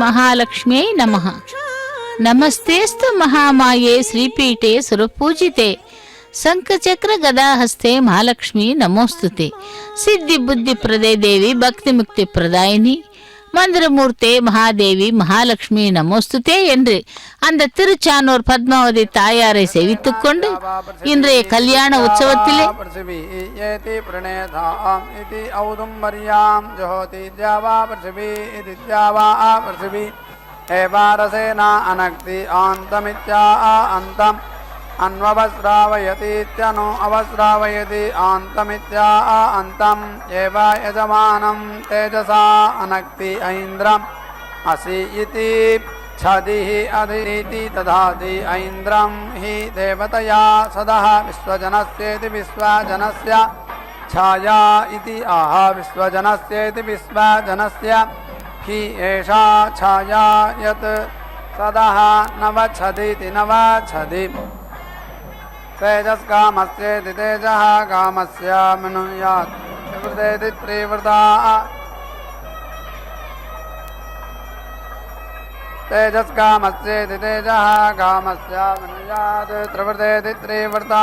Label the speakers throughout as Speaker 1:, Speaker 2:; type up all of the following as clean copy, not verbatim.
Speaker 1: महालक्ष्म्यै नमः। नमस्तेस्तु महामाये श्रीपीठे सुरपूजिते शंखचक्र गदाहस्ते महालक्ष्मी नमोस्तुते। सिद्धि बुद्धि प्रदे देवी भक्ति मुक्ति प्रदायिनी மந்திரமூர்த்தே மகாதேவி மகாலட்சுமி நமோஸ்துதே என்று அந்த திருச்சானூர் பத்மாவதி தாயாரை சேவித்துக் கொண்டு இன்றைய கல்யாண உற்சவத்திலே
Speaker 2: अन्वस्रावयतीत्यनु अवस्रावयति आन्तमित्या अन्तं एव यजमानं तेजसा अनक्ति ऐन्द्रम् असि इति छदिः अधिति दधाति ऐन्द्रं हि देवतया सदः विश्वजनस्येति विश्वजनस्य छाया इति आह विश्वजनस्येति विश्वजनस्य हि एषा छाया यत् सदः नवच्छदिति नवच्छदि तेजस्कामस्येति तेजः कामस्य मनुयात् त्रिवृतेति त्रिवृता तेजस्कामस्येति तेजः कामस्य मनुयात् त्रिवृतेति त्रिवृता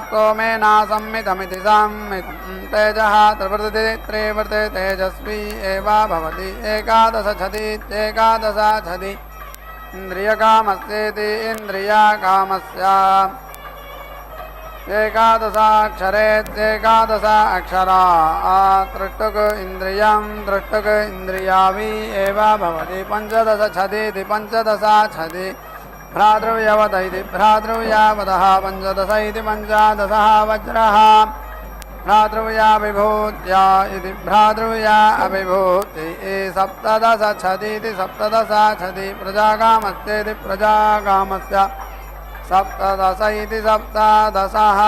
Speaker 2: स्तोमेन संमितमिति संमितं तेजः त्रिवृते त्रिवृते तेजस्वी एव भवति एकादश छदित्येकादश छदि इन्द्रियकामस्येति इन्द्रियकामस्य एकादशाक्षरेत्येकादश अक्षरा दृष्टुक इन्द्रियं दृष्टुक इन्द्रियावि एव भवति पंचदश छदिति पंचदश छदि भ्रातृव्यवत इति भ्रातृव्यावतः पंचदश इति पंचदशः वज्रः भ्रातृव्या विभूत्या इति भ्रातृव्या अविभूति सप्तदश छदिति सप्तदश छदि प्रजाकामस्येति प्रजाकामस्य सप्तदश इति सप्तदशः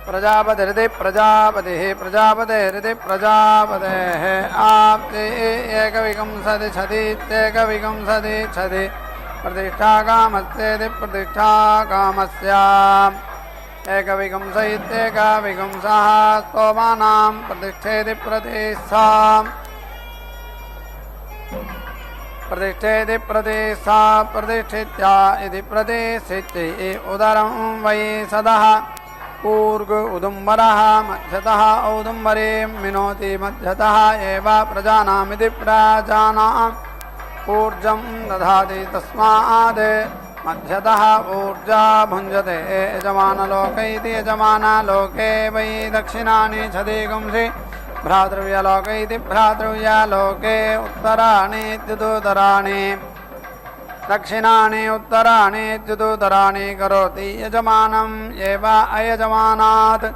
Speaker 2: प्रजापतिरिति प्रजापतिः प्रजापतेरिति प्रजापतेः आप्ति एकविंशति छदित्येकविंशति छदि प्रतिष्ठाकामस्येति प्रतिष्ठाकामस्य एकविंशत्येकविंशः स्तोमानां प्रतिष्ठेति प्रतिष्ठा प्रतिष्ठेति प्रतिष्ठा प्रतिष्ठित्या इति प्रतिष्ठिति उदरं वै सदः ऊर्ग उदुम्बरः मध्यतः औदुम्बरीं मिनोति मध्यतः एव प्रजानामिति प्रजानाम् ऊर्जं दधाति तस्माद् मध्यतः ऊर्जा भुञ्जते यजमानलोके इति यजमानलोके वै दक्षिणानि छदिगुंसि भ्रातृव्यलोके इति भ्रातृव्यलोके उत्तराणि इत्युत्तराणि दक्षिणानि उत्तराणि इत्युत्तराणि करोति यजमानम् एव अयजमानात्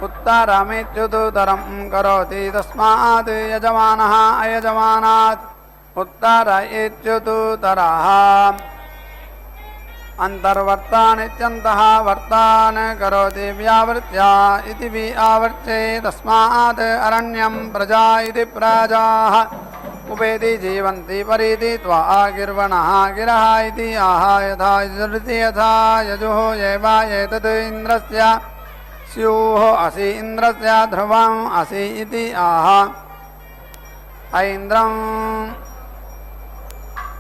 Speaker 2: उत्तरमित्युत्तरं करोति तस्मात् यजमानः अयजमानात् उत्तर इत्युत्तरः अंतर्वर्तानित्यन्तः वर्तान् करोति व्यावृत्या इति व्यावृत्ते तस्मात् अरण्यं प्रजा इति प्रजाः उपेति जीवन्ति परीति त्वा गिर्वणः गिरः इति आह यथा यजुरिति यथा यजुः एव एतत् इन्द्रस्य स्युः असि इन्द्रस्य ध्रुवम् असि इति आह ऐन्द्रम्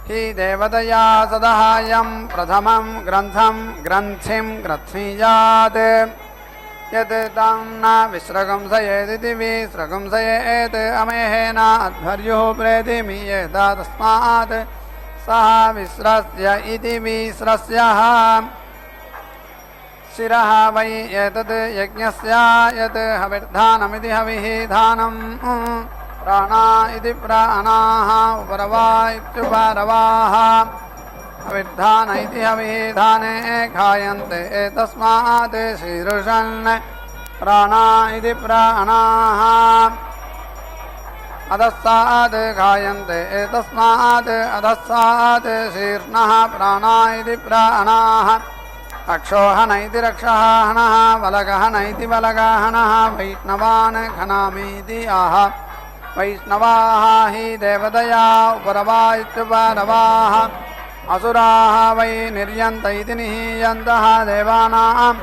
Speaker 2: हि देवतया सदहायं प्रथमं ग्रन्थं ग्रन्थिं ग्रथ्नीयात् यत् तं न विश्रगंसयेदिति विश्रगंसयेत् अमेहेन अध्वर्युः प्रेतिमीयेत तस्मात् सः विश्रस्य इति विश्रस्यः शिरः वै एतत् यज्ञस्य यत् हविर्धानमिति हविः धानम् प्राणा इति प्राणाः उपरवा इत्युपरवाः हविर्धान इति हविधाने खायन्ते तस्मात् शीर्षन् प्राणा इति प्राणाः अधस्तात् खायन्ते तस्मात् अधस्तात् शीर्ष्णः प्राणा इति प्राणाः अक्षोहन इति रक्षहनः वलगहन इति वलगहनः वैष्णवान् खनामीति आह वैष्णवाः हि देवतया उपरवा इत्युपरवाः असुराः वै निर्यन्त इति निहीयन्तः देवानां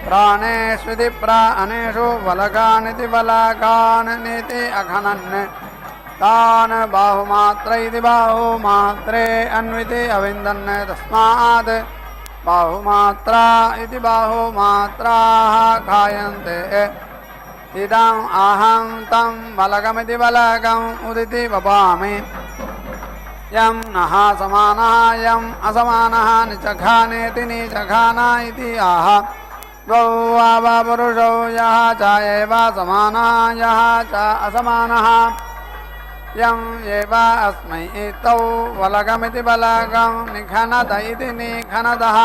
Speaker 2: प्राणेष्विति प्राणेषु वलगानिति वलगान् नीति अखनन् तान् बाहुमात्र इति बाहुमात्रे अन्विति अविन्दन् तस्मात् बाहुमात्रा इति बाहुमात्राः खायन्ते इदम् अहं तं बलगमिति बलगम् उदिति वपामि यं नः समानः यम् असमानः निचखानेति निचखाना इति आह द्वौ वा पुरुषौ यः च एव समानः यः च असमानः यं एव अस्मै तौ बलगमिति बलगं निखनद इति निखनदः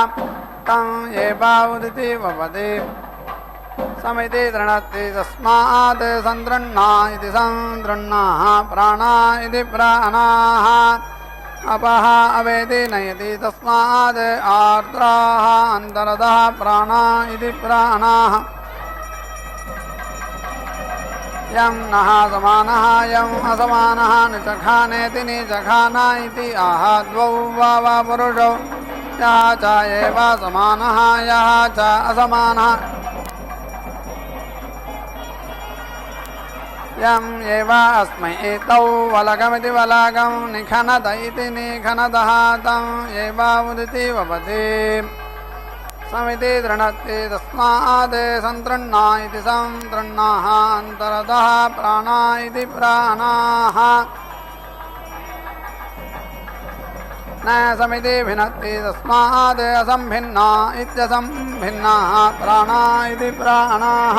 Speaker 2: तं एव उदिति वपति समिति तृणति तस्मात् सन्तृह्णा इति सन्तृह्णाः प्राणा इति प्राणाः अपः अवेति नयति तस्मात् आर्द्राः अन्तरतः प्राणा इति प्राणाः यं नः समानः यम् असमानः निचखानेति निचखाना इति आह द्वौ वा पुरुषौ यः च एव समानः यः च असमानः यम् एव अस्मै तौ बलगमिति बलगं निखनद इति निखनदः तं एव उदिति वपति समिति तृणति तस्मात् सन्तृह्णा इति सन्तृह्णाः अन्तरतः प्राणा इति प्राणाः न समिति भिन्नति तस्मात् असम्भिन्ना इत्यसम्भिन्नाः प्राणा इति प्राणाः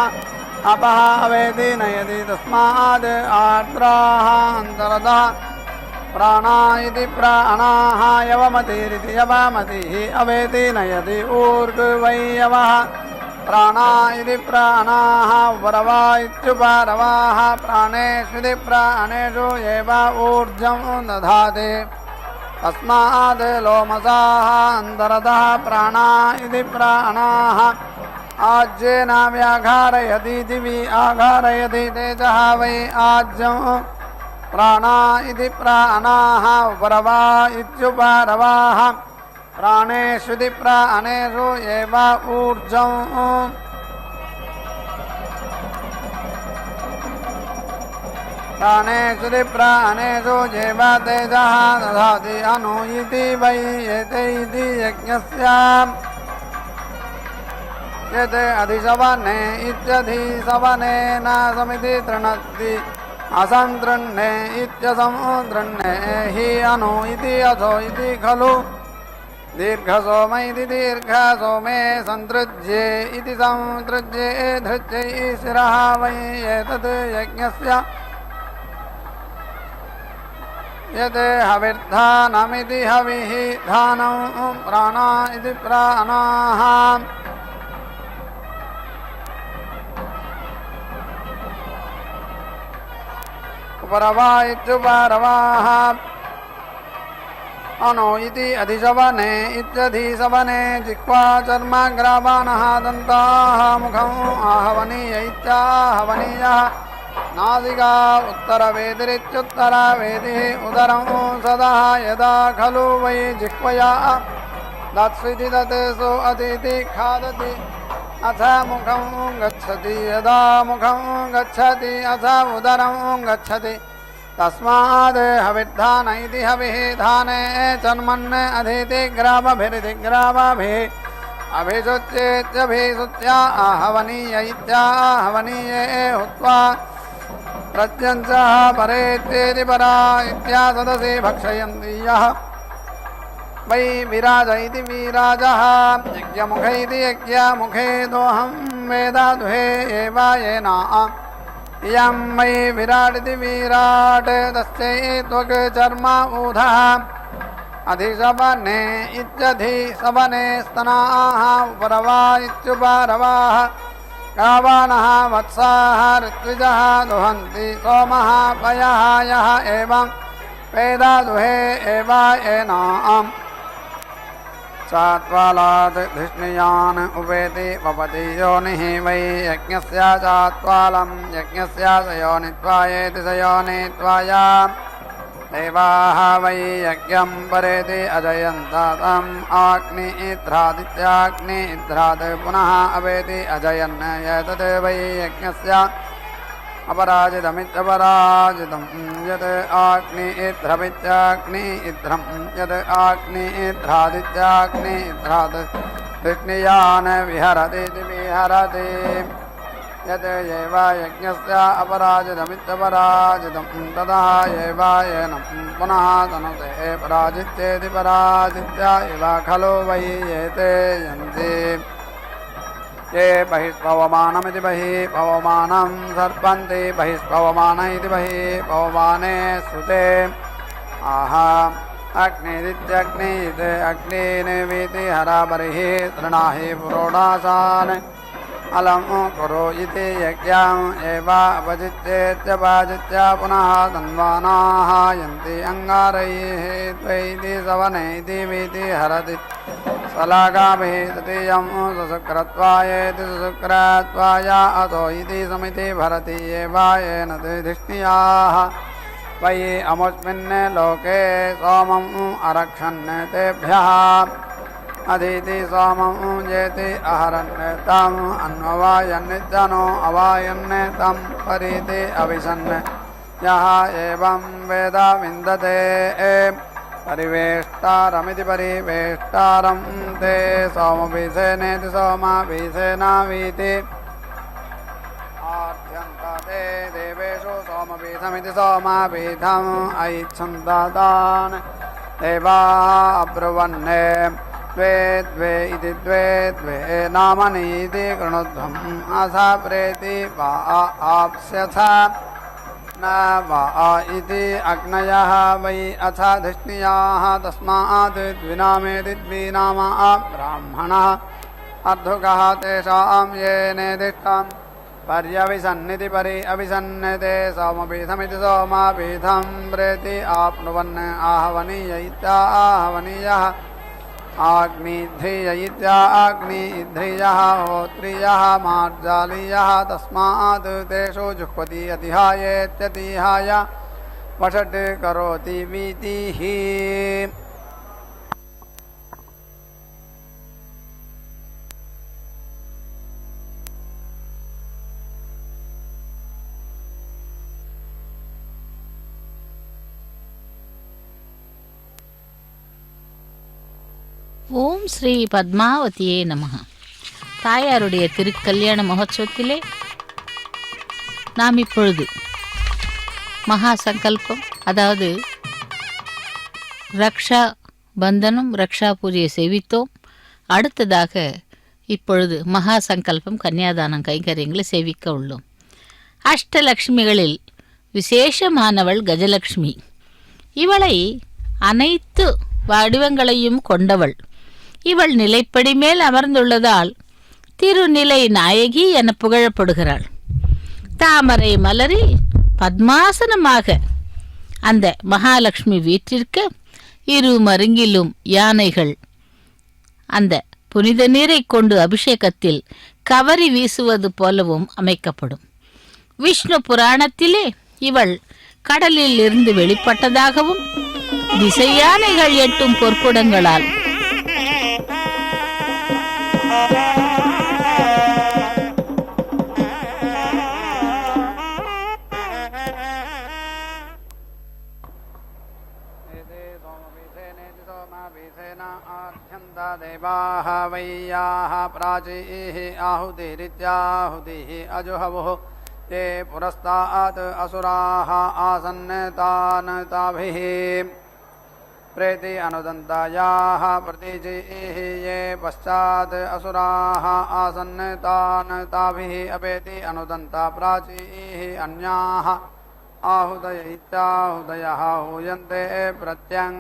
Speaker 2: अपः अवेति नयति तस्मात् आर्द्राः अन्तरतः प्राणा इति प्राणाः यवमतिरिति यवमतिः अवेति नयति ऊर्ध्वै यवः प्राणा इति प्राणाः उपरवा इत्युपरवाः प्राणेष्विति प्राणेषु एव ऊर्जं दधाति तस्मात् लोमसाः अन्तरतः प्राणा इति प्राणाः आज्येन व्याघारयति दिवि आघारयति तेजः वै आज्यं प्राणा इति प्राणाः उपरवा इत्युपरवाः प्राणेष्विति प्राणेषु एव ऊर्जं प्राणेष्विति प्राणेषु एव तेजः दधाति अनु इति वै एते इति यज्ञस्य यत् अधिशवने इत्यधिशवने न समिति तृणति असन्तृह्णे इत्यसन्तृह्णे हि अनु इति अथो इति खलु दीर्घसोम इति दीर्घसोमे सन्तृज्ये इति सन्तृज्ये धृज्यै शिरः वै एतत् यज्ञस्य यत् हविर्धानमिति हविः धानं प्राणा इति प्राणाः उपरवा इत्युपरवाः अनो इति अधिशवने इत्यधिशवने जिह्वा चर्मग्रावाणः दन्ताः मुखम् आहवनीय इत्याहवनीयः नासिका उत्तरवेदिरित्युत्तरवेदिः उदरं सदा यदा खलु वै जिह्वया दत्स्विति तत् सो अतिथि खादति अथ मुखं गच्छति यदा मुखं गच्छति अथ उदरं गच्छति तस्माद् हविर्धान इति हविः धाने चर्मन् अधीति ग्रावभिरितिग्रावभिः अभिशुच्येत्यभिशुच्या आहवनीय इत्याहवनीये हुत्वा प्रत्यञ्चः परेत्येति परा इत्यासदसि भक्षयन्ति यः वै विराज इति विराजः यज्ञमुखे इति यज्ञमुखे दोहं वेद दुहे एव येन इयं वै विराट् इति विराट् तस्यै त्वक् चर्म ऊधः अधिशवने इत्यधिशवने स्तनाः उपरवा इत्युपरवाः गावाणः वत्साः ऋत्विजः दुहन्ति सोमः पयः यः एवं वेद दुहे एव येन चात्वालात् धिष्णियान् उपेति वपति योनिः वै यज्ञस्य चात्वालं यज्ञस्य स योनित्वायेति स योनित्वाया देवाः वै यज्ञं परेति अजयन्तम् आग्नि इध्रादित्याग्नि इध्रात् पुनः अवेति अजयन् एतत् वै यज्ञस्य अपराजितमित्यपराजितं यत् अग्निध्रमित्याग्नि इध्रं यत् अग्निध्रादित्याग्निध्राद् कृष्णीयान् विहरतीति विहरति यत् एव यज्ञस्य अपराजितमित्यपराजितं ततः एव येनं पुनः तनुते पराजित्येति पराजित्या इव खलु वै एते यन्ति ये बहिष्पवमानमिति बहिः पवमानं सर्पन्ति बहिष्पवमान इति बहिः पवमाने श्रुते आह अग्निदित्यग्नित् अग्निर्वीति हराबर्हि तृणाहि पुरोडाशान् अलं कुरु इति यज्ञम् एव अपजित्येत्यपजित्य पुनः तन्वानाः यन्ति अङ्गारैः त्वैति सवनैति वीति हरति सलागाभिः तृतीयं सुशुक्रत्वायेति सुशुक्रत्वाय अतो इति समिति भरति एव येन धिष्णियाः वै अमुस्मिन् लोके सोमम् अरक्षन् तेभ्यः अधीति सोमं जेति अहरन् तम् अन्ववायन्नित्यनो अवायन् तं परीति अविशन् यः एवं वेद विन्दते परिवेष्टारमिति परिवेष्टारं ते सोमभिषेनेति सोमाभिषेनावीति आद्यन्ते देवेषु सोमपीठमिति सोमापीठम् ऐच्छन्दान् देवा अब्रुवन्ने द्वे द्वे इति द्वे द्वे नामनीति कृणुध्वम् अथ प्रेति वा आप्स्यथ न वा इति अग्नयः वै अथ धिष्णियाः तस्मात् द्विनामेति द्विनामा ब्राह्मणः अर्धुकः तेषां ये नेदिष्टां पर्यविशन्निति परि अविशन्नते सोमपीठमिति सोमापीठं प्रेति आप्नुवन् आहवनीय इत्याहवनीयः आग्निध्रिय इत्याग्निध्रियः होत्रियः मार्जालीयः तस्मात् तेषु जुह्वति अतिहायेत्यतिहाय वषट् करोति वीतिः
Speaker 1: ஓம் ஸ்ரீ பத்மாவதியே நமः. தாயாருடைய திருக்கல்யாண மகோத்சவத்திலே நாம் இப்பொழுது மகா சங்கல்பம், அதாவது ரக்ஷா பந்தனம், ரக்ஷா பூஜையை சேவித்தோம். அடுத்ததாக இப்பொழுது மகா சங்கல்பம் கன்னியாதானம் கைங்கரியங்களை சேவிக்க உள்ளோம். அஷ்டலக்ஷ்மிகளில் விசேஷமானவள் கஜலக்ஷ்மி. இவளை அனைத்து வடிவங்களையும் கொண்டவள். இவள் நிலைப்படி மேல் அமர்ந்துள்ளதால் திருநிலை நாயகி என புகழப்படுகிறாள். தாமரை மலரி பத்மாசனமாக அந்த மகாலட்சுமி வீற்றிருக்க இரு மருங்கிலும் யானைகள் அந்த புனித நீரை கொண்டு அபிஷேகத்தில் கவரி வீசுவது போலவும் அமைக்கப்படும். விஷ்ணு புராணத்திலே இவள் கடலில் இருந்து வெளிப்பட்டதாகவும் திசையானைகள் எட்டும் பொற்குடங்களால்
Speaker 2: देवाः वैयाः प्राचीः आहुतिरित्याहुतिः अजुहवुः ते पुरस्तात् असुराः आसन् तान् ताभिः प्रेति अनुदन्तायाः प्रतीचीः ये पश्चात् असुराः आसन् तान् ताभिः अपेति अनुदन्ता प्राचीः अन्याः आहुतय इत्याहुतयः हूयन्ते प्रत्यङ्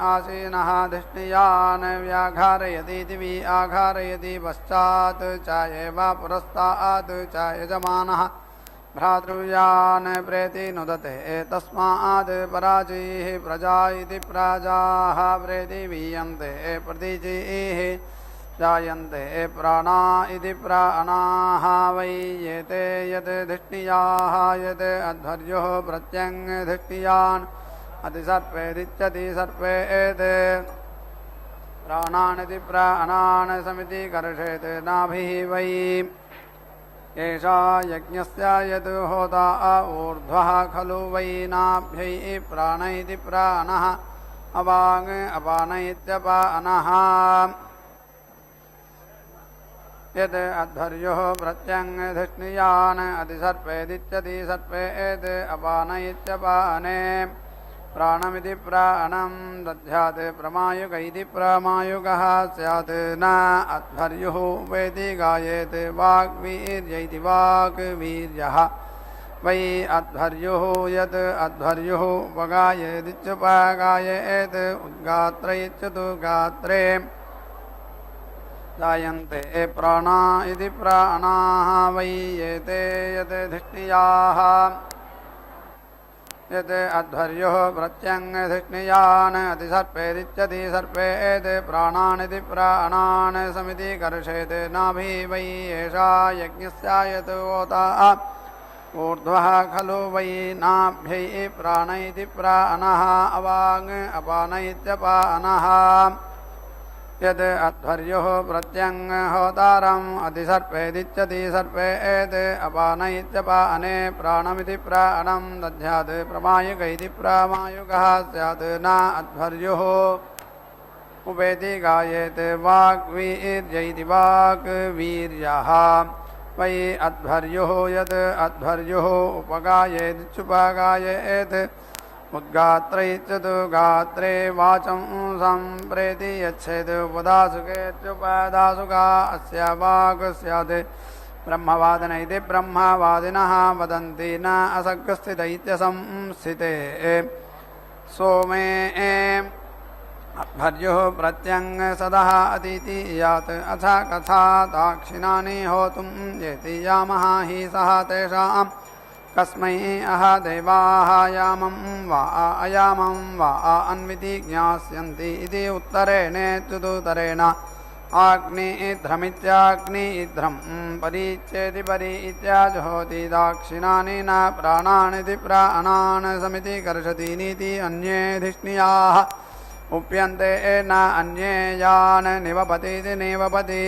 Speaker 2: आसीनः धिष्णियान् व्याघारयतीति व्याघारयति पश्चात् च एव पुरस्तात् च यजमानः भ्रातृव्यान् प्रेति नुदते तस्मात् पराचीः प्रजा इति प्रजाः प्रेति वीयन्ते प्रतीचीः जायन्ते प्राणा इति प्राणाः वै एते यत् धिष्णियाः यत् अध्वर्योः प्रत्यङ् धिष्णियान् अतिसर्पेदित्यति सर्पेते प्राणानिति प्राणान् समिति कर्षेत् नाभिः वै एषा यज्ञस्य यद् होता ऊर्ध्वः खलु वै नाभ्यै प्राण इति प्राणः अवाङ् अपान इत्यपानः यद् अध्वर्युः प्रत्यङ्धिष्णियान् अधिसर्पेदित्यधिसर्पेत् अपान इत्यपाने प्राणमिति प्राणं दध्यात् प्रमायुक इति प्रमायुकः स्यात् न अध्वर्युः वेति गायेत् वाग्वीर्य इति वाग्वीर्यः वै अध्वर्युः यत् अध्वर्युः उपगायेदित्युपगायेत् उद्गात्र इत्युद्गात्रे जायन्ते प्राणा इति प्राणाः वै एते यत् धिष्णियाः यत् अध्वर्युः प्रत्यङ्धिष्णियान् अधिसर्पेदित्यधिसर्पेत् प्राणानिति प्राणान् समिति कर्षेत् नाभि वै एषा यज्ञस्य यत् होता ऊर्ध्वः खलु वै नाभ्यै प्राण इति प्राणः अवाङ् अपान इत्यपानः यद् अध्वर्युः प्रत्यङ्होतारम् अधिसर्पेदित्यधिसर्पेत् अपान इत्यपाने प्राणमिति प्राणं दध्यात् प्रमायुक इति प्रमायुकः स्यात् न अध्वर्युः उपेति गायेत् वाग्वीर्य इति वाग्वीर्यः वै अध्वर्युः यद् अध्वर्युः उपगायेदित्युपगायेत् उद्गात्र इत्युद्गात्रे वाचं सम्प्रेति यच्छेत् उपदासुकेत्युपदासुका अस्य वाक् स्यात् ब्रह्मवादिन इति ब्रह्मवादिनः वदन्ति न असक्स्थित इत्यसंस्थिते सोमे अध्वर्युः प्रत्यङ्सदः अतीति यात् अथ कथा दाक्षिणानि होतुं येति यामः हि सः तेषाम् कस्मै अह देवाः यामं वा अयामं वा अन्विति ज्ञास्यन्ति इति उत्तरेणेत्युदुत्तरेण आग्निध्रमित्याग्निध्रं परीच्येति परि इत्याजुहोति दाक्षिणानि न प्राणानिति प्राणान् समिति कर्षति नीति अन्ये धिष्णियाः उप्यन्ते न अन्ये यान् निवपतीति निवपति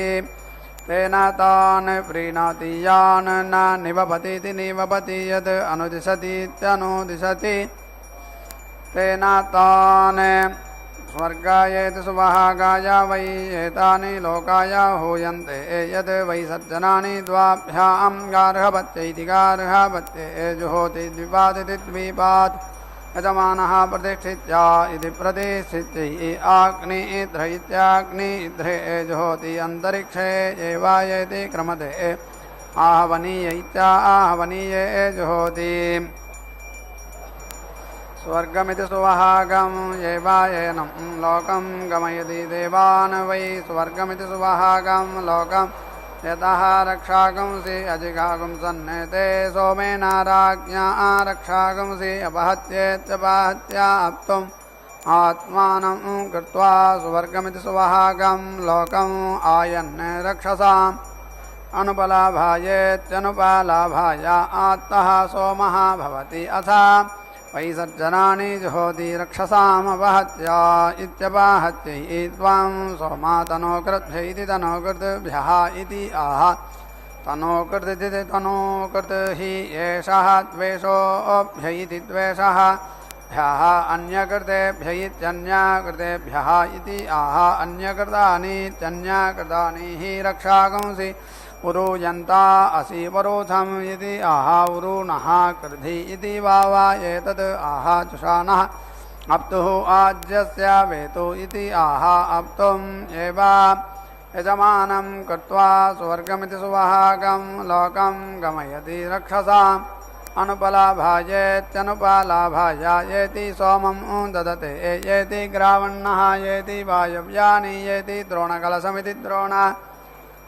Speaker 2: तेन तान् प्रीणाति यान् न निवपतीति निवपति यद् अनुदिशतीत्यनुदिशति तेन तान् स्वर्गायेति सुवहागाय वै एतानि लोकाय हूयन्ते यद् वै सज्जनानि द्वाभ्यां गार्हपत्य इति गार्हपत्ये जुहोति द्विपादिति द्विपात् यजमानः प्रतिष्ठित्या इति प्रतिष्ठित्यै आग्निध्र इत्याग्निध्रे जुहोति अन्तरिक्षे एवायेति क्रमते आहवनीय इत्याहवनीये जुहोति स्वर्गमिति सुवहागं एवायेनं लोकं गमयति देवान् वै स्वर्गमिति सुवहागं लोकं यतः रक्षागंसि अजिगागुं सन्नेते सोमेन राज्ञा रक्षागंसि अपहत्येत्यपहत्याप्तुम् आत्मानं कृत्वा सुवर्गमिति सुवहागं लोकम् आयन् रक्षसाम् अनुपलाभायेत्यनुपलाभाय आत्तः सोमः भवति अथ वैसर्जनानि जुहोति रक्षसामपहत्या इत्यपहत्यै त्वां सोमा तनोकृद्भ्य इति तनोकृद्भ्यः इति आह तनोकृदिति तनोकृत् हि एषः द्वेषोऽभ्य इति द्वेषः भ्यः अन्यकृतेभ्य इत्यन्यकृतेभ्यः इति आह अन्यकृतानीत्यन्यकृतानि हि रक्षागंसि उरूयन्ता असि वरोधम् इति आह उरूणः कृधि इति वावा एतद् आह जुषाणः अप्तुः आज्यस्य वेतु इति आह अप्तुम् एव यजमानं कृत्वा स्वर्गमिति सुवहागं लोकं गमयति रक्षसाम् अनुपलाभायेत्यनुपलाभाय येति सोमं ददते येति ग्रावण्णः येति वायव्यानि येति द्रोणकलशमिति द्रोण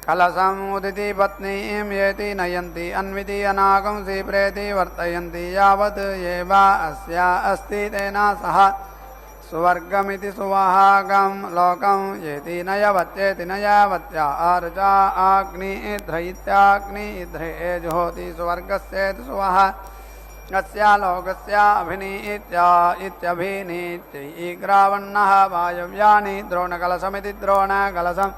Speaker 2: कलशमुदिति पत्नीं येति नयन्ति अन्विति अनागंसि प्रेति वर्तयन्ति यावत् एव अस्य अस्ति तेन सह सुवर्गमिति सुवहागं लोकं येति नयवत्येति नयावत्या आर्जा आग्निध्र इत्याग्निध्रे जुहोति सुवर्गस्येति सुवः अस्य लोकस्य अभिनीत्या इत्यभिनीत्यै ग्रावण्णः वायव्यानि द्रोणकलशमिति द्रोणकलशम्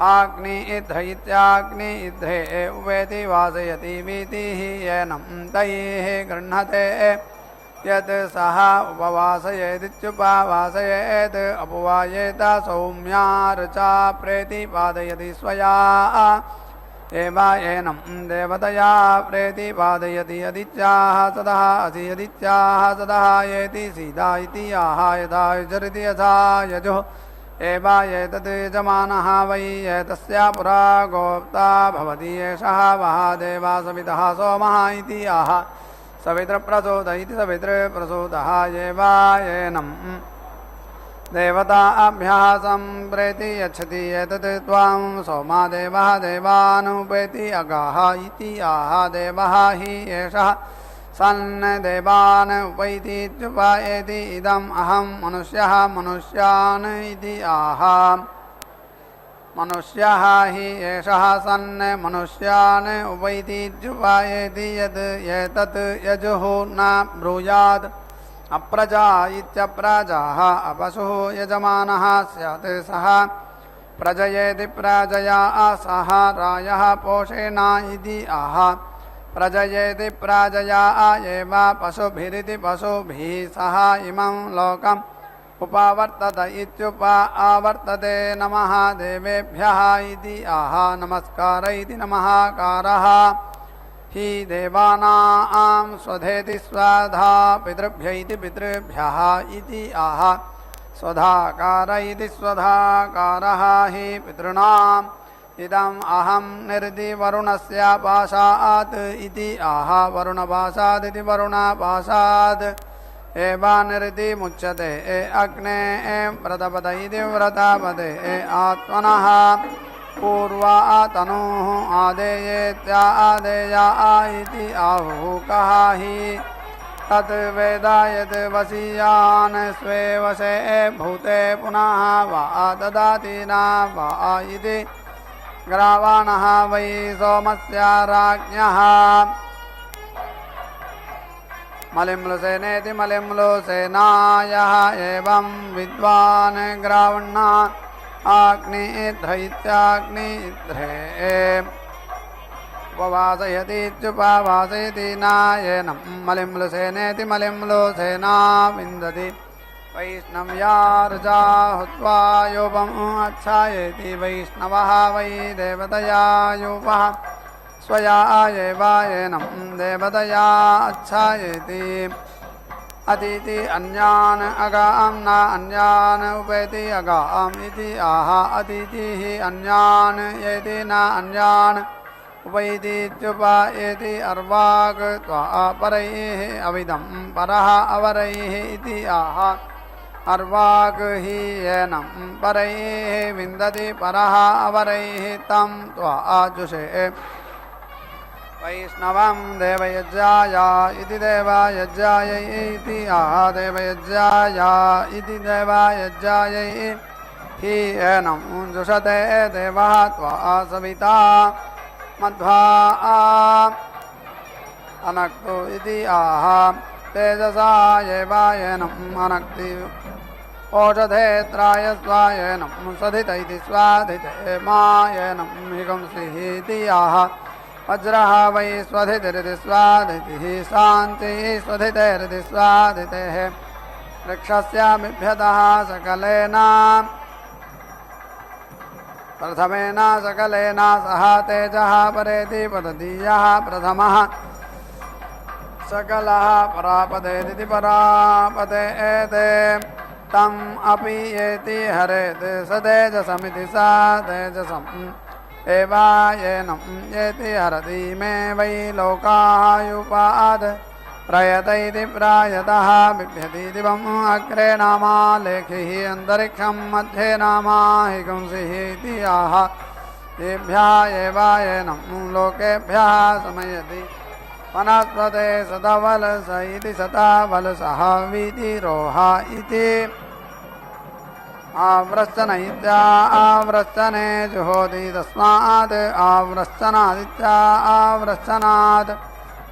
Speaker 2: आग्नि इध्र इत्याग्नि इध्रे उवेति वासयति वीतिः येनं तैः गृह्णते यत् सः उपवासयेदित्युपवासयेत् अपवायेत सौम्या ऋचा प्रेतिपादयति स्वया एवायेनं देवतया प्रेतिपादयति अदित्याः सदः असि अदित्याः सदः येति सीता इति आह यथा युजरिति यथा यजुः एवायेतत् यजमानः वै एतस्य पुरा गोप्ता भवति एषः वः देवा सवितः सोमः इति आह सवितृप्रसूत इति सवितृप्रसूतः एवायेनं देवताभ्यः सम्प्रेति यच्छति एतत् त्वां सोमा देवः देवानुपेति अगाः इति आह देवः हि एषः सन् देवान् उपैतीत्युपायेति इदम् अहं मनुष्यः मनुष्यान् इति आह मनुष्यः हि एषः सन् मनुष्यान् उपैतीत्युपायेति यत् एतत् यजुः न ब्रूयात् अप्रजा इत्यप्रजाः अपशुः यजमानः स्यात् सः प्रजयेति प्रजया सह रायः पोषेण इति आह प्रजयेति प्रजया एव पशुभिरिति पशुभिः सह इमं लोकम् उपावर्तत इत्युपावर्तते नमः देवेभ्यः इति आह नमस्कार इति नमःकारः हि देवानां स्वधेति स्वधा पितृभ्य इति पितृभ्यः इति आह स्वधाकार इति स्वधाकारः हि पितॄणाम् इदम् अहं निर्दि वरुणस्य पाशात् इति आह वरुणपाशात् इति वरुणपाशात् एव निर्दि मुच्यते अग्ने व्रतपद इति व्रतपदे आत्मनः पूर्वा तनुः आदेयेत्यादेया इति आहुकः हि तत् वेद यद् वशीयान् स्वे वशे भूते पुनः वा ददाति न वा इति ग्रावाणः वै सोमस्य राज्ञः मलिम्लुसेनेति मलिम्लुसेनायः एवं विद्वान् ग्रावण्णा आग्निध्र इत्याग्निध्रे उपवासयतीत्युपवासयति नायेनं मलिम्लुसेनेति मलिम्लुसेना विन्दति वैष्णव्या ऋचा हुत्वा योपम् अच्छायेति वैष्णवः वै देवतया योपः स्वया एवायेनं देवतया अच्छायेति अतीति अन्यान् अगां न अन्यान् उपेति अगाम् इति आह अतीतिः अन्यान् येति न अन्यान् उपैतीत्युपायेति अर्वाक् त्वा परैः अविदं परः अवरैः इति आह अर्वाक् हि येनं परैः विन्दति परः अवरैः तं त्वा जुषे वैष्णवं देवयज्ञाय इति देवयज्ञाय इति आह देवयज्ञाय इति देवयज्ञाय हि एनं जुषते देवः त्वा सविता मध्वा अनक्तु इति आह तेजसा एवायनम् अनक्ति ओषधे त्रायस्वायनं स्वधित इति स्वाधिते मायनं हिगंसिः इति आह वज्रः वै स्वधितिरिति स्वाधितिः शान्तिः स्वधितेरिति स्वाधितेः वृक्षस्य बिभ्यतः सकलेन प्रथमेन सकलेन सह तेजः परेति पदतीयः प्रथमः सकलः परापदेति परापदेते तम् अपि येति हरेत् स तेजसमिति स तेजसम् एवायेनं येति हरति मे वै लोकायुपाद प्रयत इति प्रायतः बिभ्यति दिवम् अग्रे नामा लेखिः अन्तरिक्षं मध्ये नामा हिगुंसिः इति आह तेभ्यः एवायेनं लोकेभ्यः समयति वनस्पते सतवलस इति सतवलसः वीतिरोह इति आव्रश्चन इत्याव्रश्चने जुहोति तस्मात् आव्रश्चनादित्या आव्रश्चनात्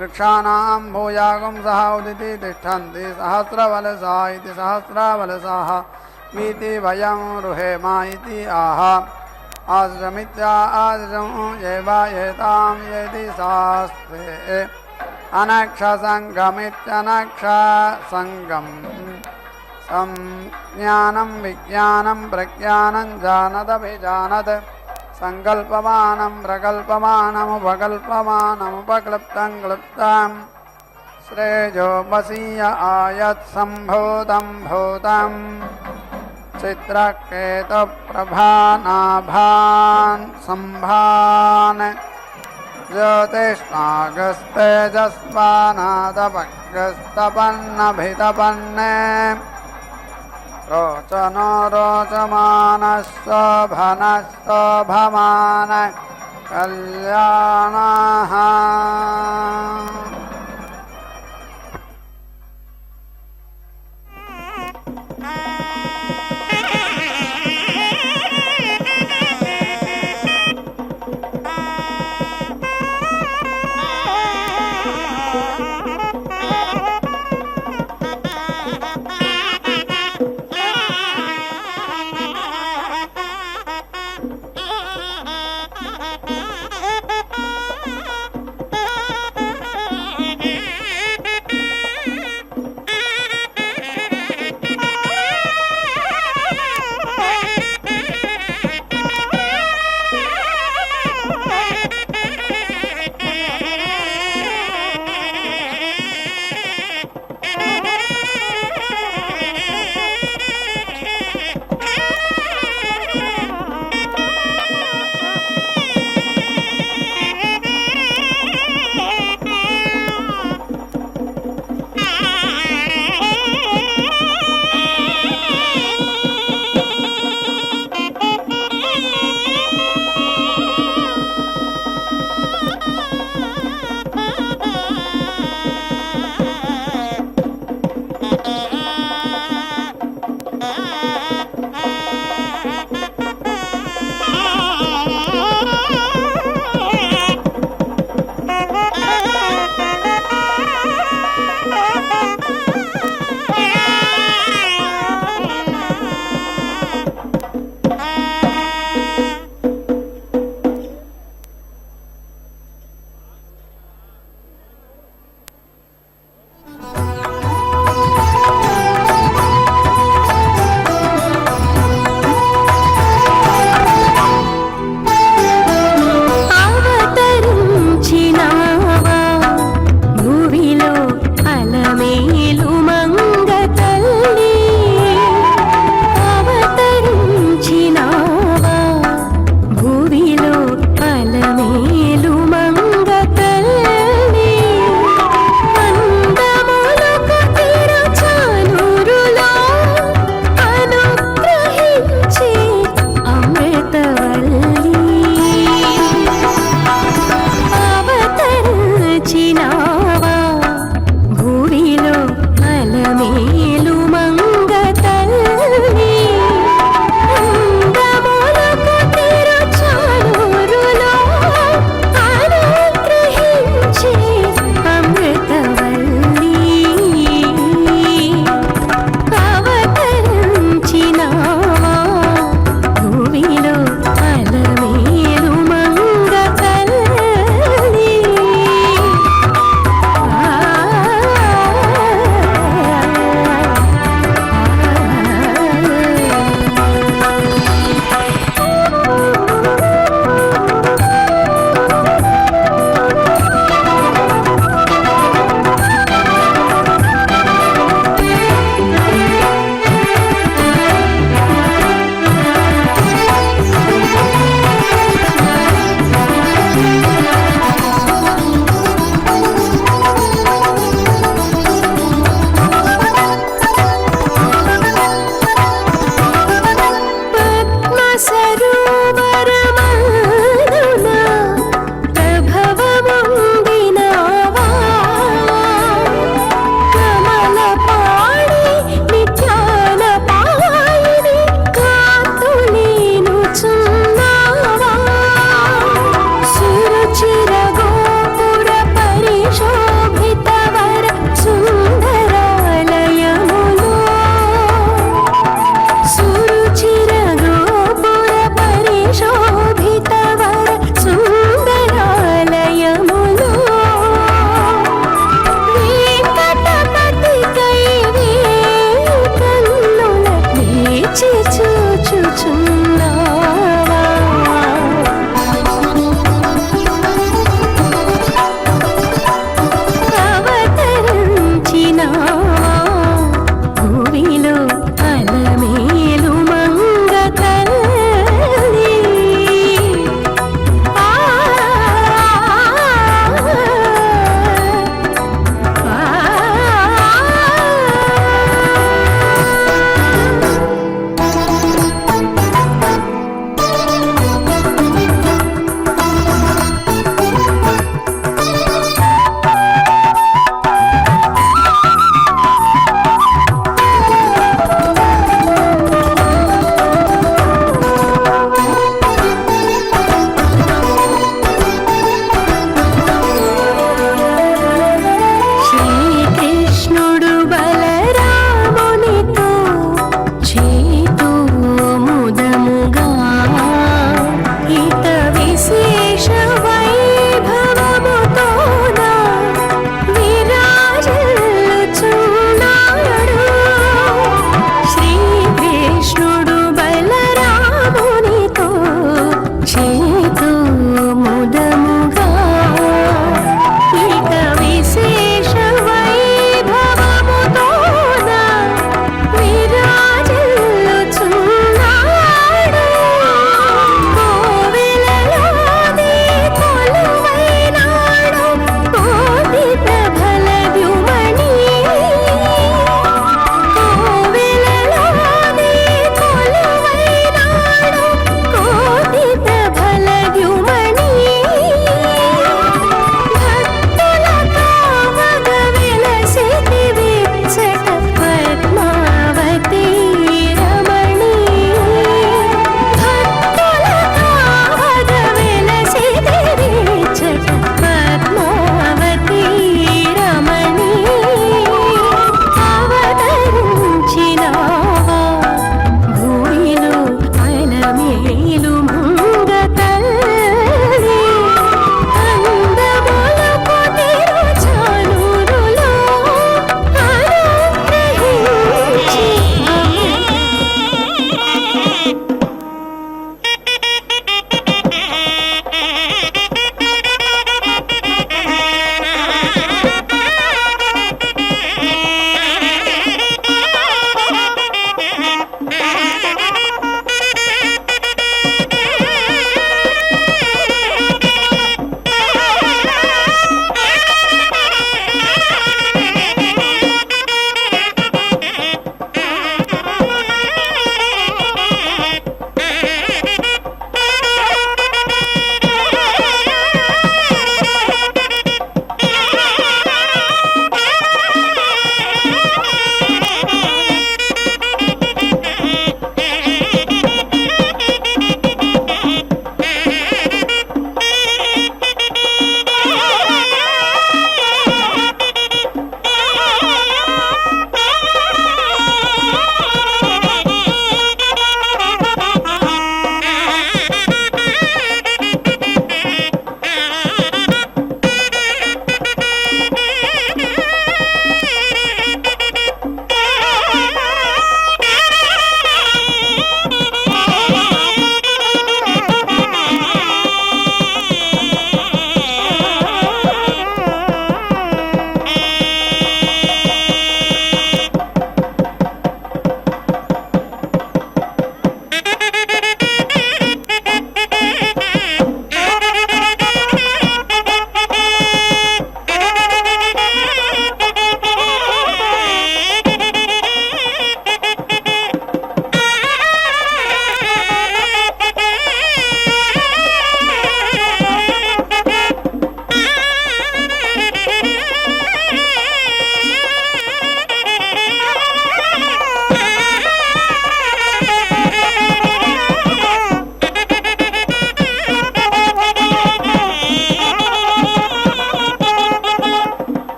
Speaker 2: वृक्षाणां भूयागुं सह उदिति तिष्ठन्ति सहस्रवलसा इति सहस्रवलसाः वीति वयं रुहेम इति आह आश्रमित्या आश्रम एवायेतां यदि शास्त्रे अनक्षसङ्गमित्यनक्षसङ्गम् संज्ञानं विज्ञानं प्रज्ञानं जानदभिजानत् संकल्पमानं प्रकल्पमानमुपकल्पमानमुपक्लृप्तं क्लृप्तं श्रेयो वसीय आयत्सम्भूतं भूतं चित्रकेतुप्रभानाभान् सम्भान् ज्योतिष्मागस्तेजस्वानादपग्रस्तपन्नभितपन्ने रोचनो रोचमानः शोभनः शोभमान कल्याणः।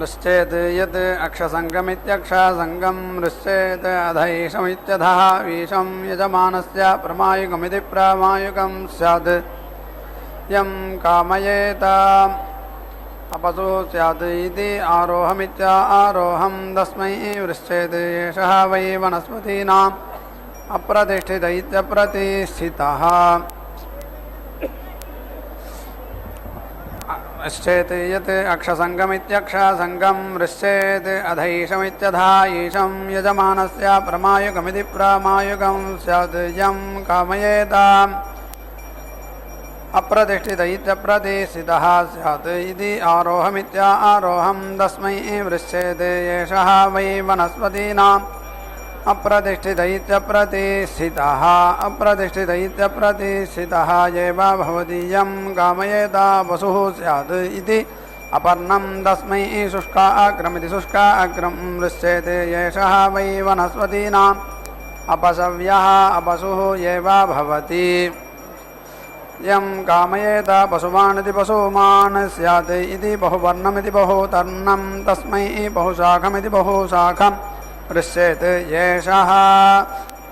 Speaker 2: ऋश्चेत् यत् अक्षसङ्गमित्यक्षसङ्गं ऋश्चेत् अधैषमित्यधः वीशं यजमानस्य प्रमायुगमिति प्रमायुगं स्यात् यं कामयेत अपसु स्यात् इति आरोहमित्यारोहं तस्मै वृश्चेत् एषः वै वनस्पतीनाम् अप्रतिष्ठित इत्यप्रतिष्ठितः ऋश्चेत् यत् अक्षसङ्गमित्यक्षसङ्गं ऋश्चेत् अधैषमित्यधा ईशं यजमानस्य प्रमायुगमिति प्रमायुगं स्यात् यं कामयेत अप्रतिष्ठित इत्यप्रतिष्ठितः स्यात् इति आरोहमित्यारोहं तस्मै वृश्चेत् एषः वै वनस्पतीनाम् अप्रतिष्ठित इत्यप्रतिष्ठितः अप्रतिष्ठित इत्यप्रतिष्ठितः एव भवति यं कामयेत वसुः स्यात् इति अपर्णं तस्मै शुष्काग्रमिति शुष्काग्रं ऋश्चेत् एषः वै वनस्पतीनाम् अपसव्यः अपसुः एव भवति यं कामयेत पशुमानिति पशुमान् स्यात् इति बहुवर्णमिति बहुतर्णं तस्मै बहुशाखमिति बहुशाखं ऋश्चेत् एषः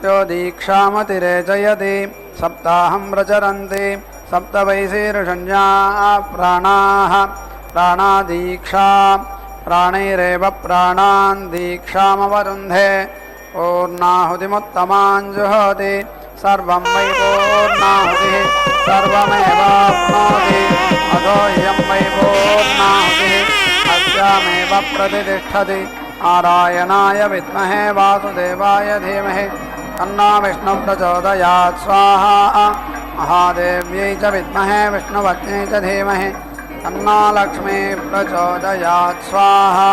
Speaker 2: यो दीक्षामतिरेचयति सप्ताहं प्रचरन्ति सप्त वै शीर्षण्या प्राणाः प्राणादीक्षा प्राणैरेव प्राणान् दीक्षामवरुन्धे पूर्णाहुतिमुत्तमान् जुहोति सर्वं वै पूर्णाहुतिः सर्वमेवाप्नोति अधो इयं वै पूर्णाहुतिः अस्यामेव प्रतिष्ठति नारायणाय विद्महे वासुदेवाय धीमहि तन्नो विष्णुः प्रचोदयात् स्वाहा महादेव्यै च विद्महे विष्णुपत्न्यै च धीमहि तन्नो लक्ष्मीः प्रचोदयात् स्वाहा।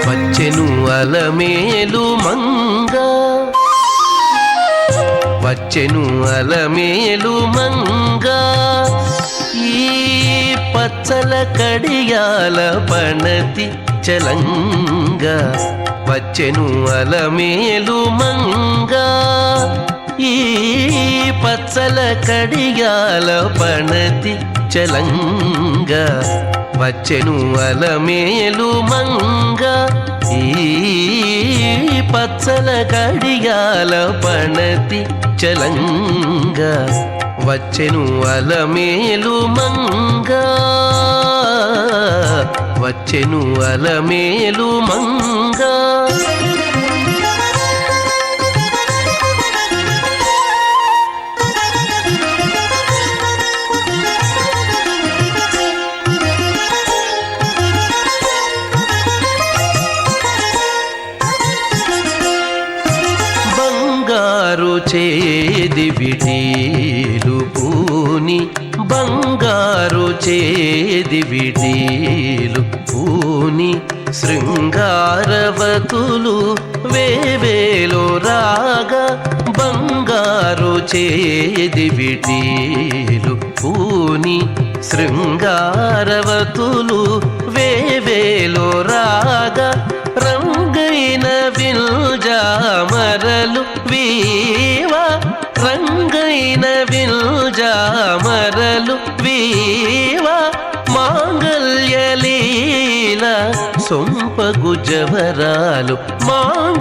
Speaker 3: వచ్చెను అలమేలు మంగ వచ్చెను అలమేలు మంగ ఈ పచ్చల కడియాల పణతి చలంగ వచ్చెను అలమేలు మంగ ఈ పచ్చల కడియాల పణతి చలంగ వచ్చెను అలమేలు మంగ ఈ పచ్చల కడియాల పణతి చలంగ వచ్చెను అలమేలు మంగ వచ్చెను అలమేలు మంగ చేది విడీలు పూని బంగారు చేది విడీలు పూని శృంగారవతులు వేవేలో రాగా బంగారు చేది విడీలు పూని శృంగారవతులు వేవేలో రాగా రంగైన విల్జామరలు వీవా రంగైన విల్జామరలు వీవా మాంగల్యలీల సొంపగు జవరాలు మాంగల్యలీల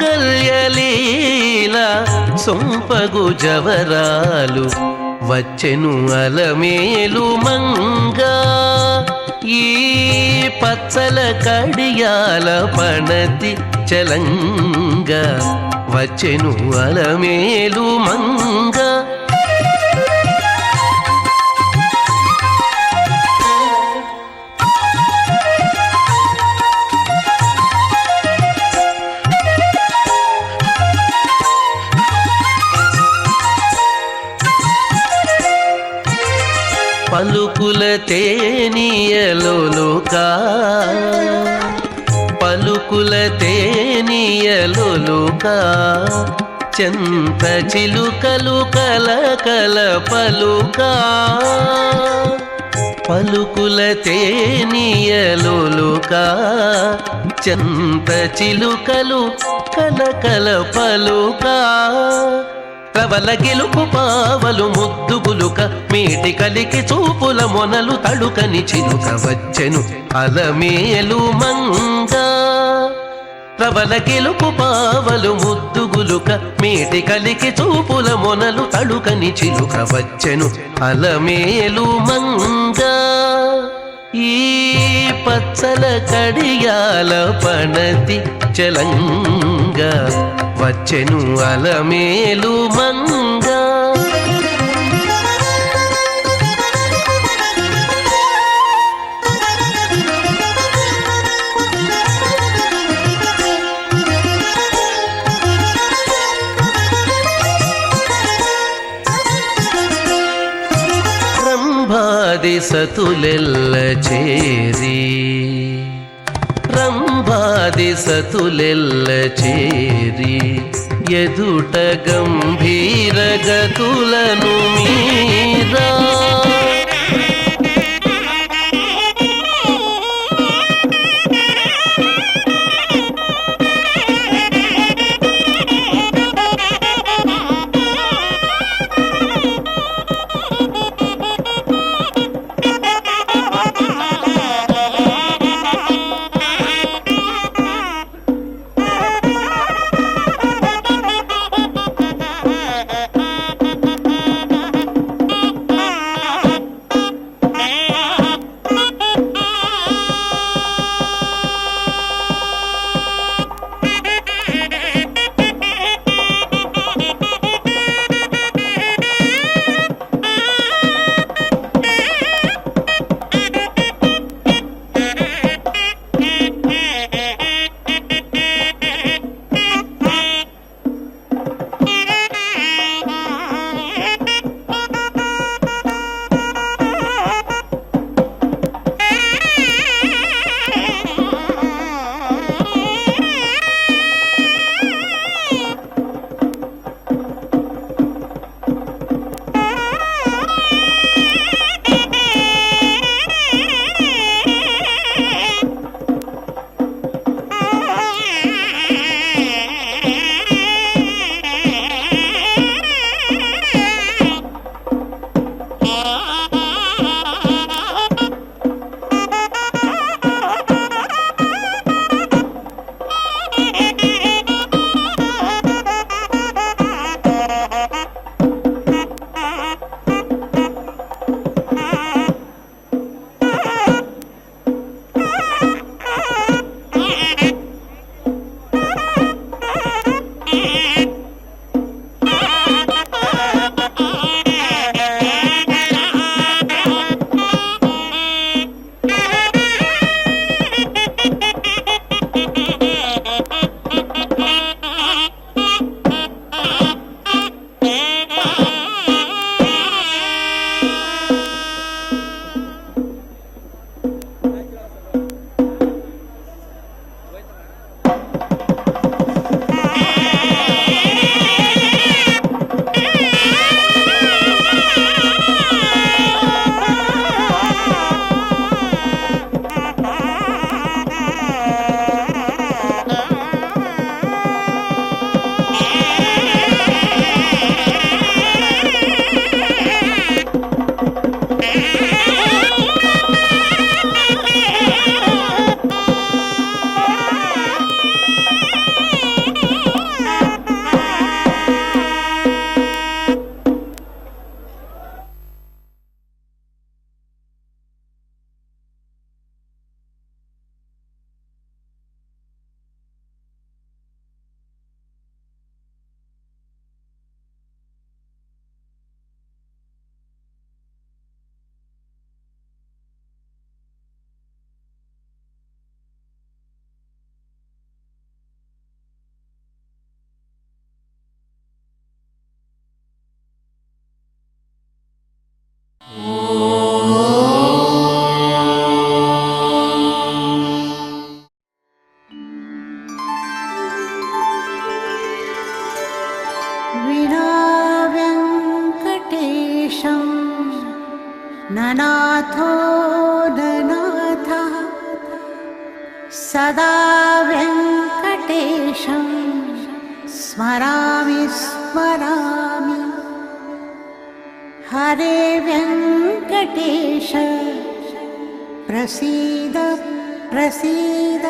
Speaker 3: సొంపగు జవరాలు వచ్చెను అలమేలు మంగ ఈ పచ్చల కడియాల పణతి చలంగ వచ్చెను అలమేలు మంగ పలుకుల తేనియలోలుకా పలుకుల తేనియలోలుకా చెంత చిలుకలు కలకల పలుకా పలుకుల తేనియలులుకా చెంత చిలుకలు కలకల పలుకా ప్రవల గెలుపు పావలు ముద్దుగులుక మీటి కలికి చూపుల మొనలు తడుకని చిలుక వచ్చెను అలమేలు మంగా ప్రబల గెలుపు పావలు ముద్దుగులుక మీటి కలికి చూపుల మొనలు తడుకని చిలుక వచ్చెను అలమేలు మంగా ఈ పచ్చల కడియాల పణతి చలంగా వచ్చెను అలమేలు మంగా రంభాది సతులెల్ల చేరి రంభాది సతులెల్ల చేరి ఎదుట గంభీర గతులను మీరా
Speaker 4: सदा वेङ्कटेशं स्मरामि स्मरामि। हरे वेङ्कटेश प्रसीद प्रसीद।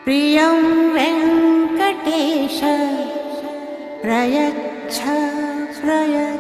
Speaker 4: प्रियं वेङ्कटेश प्रयच्छ प्रयच्छ।